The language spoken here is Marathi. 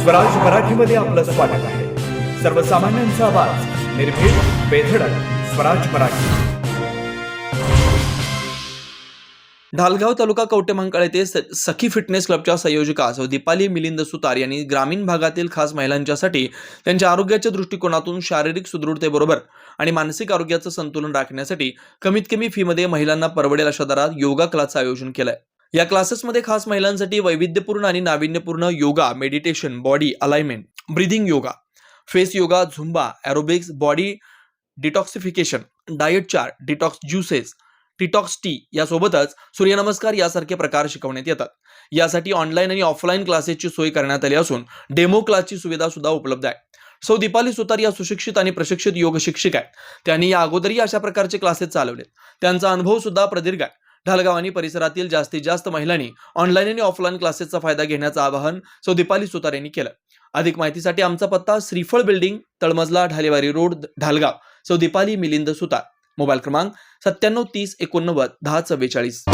स्वराज मराठीमध्ये आपलं स्वागत आहे. सर्वसामान्यांचा आवाज, निर्भीड, बेधडक, स्वराज मराठी. ढालगाव तालुका कवटेमहांकाळ येथे सखी फिटनेस क्लबच्या संयोजिका सौ दीपाली मिलिंद सुतार यांनी ग्रामीण भागातील खास महिलांच्यासाठी त्यांच्या आरोग्याच्या दृष्टिकोनातून शारीरिक सुदृढतेबरोबर आणि मानसिक आरोग्याचं संतुलन राखण्यासाठी कमीत कमी फीमध्ये महिलांना परवडेल अशा दरात योगा क्लासचं आयोजन केलंय. या क्लासेसमध्ये खास महिलांसाठी वैविध्यपूर्ण आणि नाविन्यपूर्ण yoga, meditation, body alignment, breathing yoga, face yoga, Zumba, aerobics, body detoxification, diet chart, detox juices, detox tea यासोबतच सूर्यनमस्कार यासारखे प्रकार शिकवण्यात येतात. यासाठी ऑनलाईन आणि ऑफलाईन क्लासेसची सोय करण्यात आली असून डेमो क्लासची सुविधा सुद्धा उपलब्ध आहे. सौ दीपाली सुतार या सुशिक्षित आणि प्रशिक्षित योग शिक्षिका आहेत. त्यांनी या अगोदरही अशा प्रकारचे क्लासेस चालवले. त्यांचा अनुभव सुद्धा प्रदीर्घ आहे. ढालगाव आणि परिसरातील जास्तीत जास्त महिलांनी ऑनलाईन आणि ऑफलाईन क्लासेसचा फायदा घेण्याचं आवाहन सौ दीपाली सुतार यांनी केलं. अधिक माहितीसाठी आमचा पत्ता श्रीफळ बिल्डिंग, तळमजला, ढालेवारी रोड, ढालगाव. सौ दीपाली मिलिंद सुतार. मोबाईल क्रमांक 97 30 89 10 44.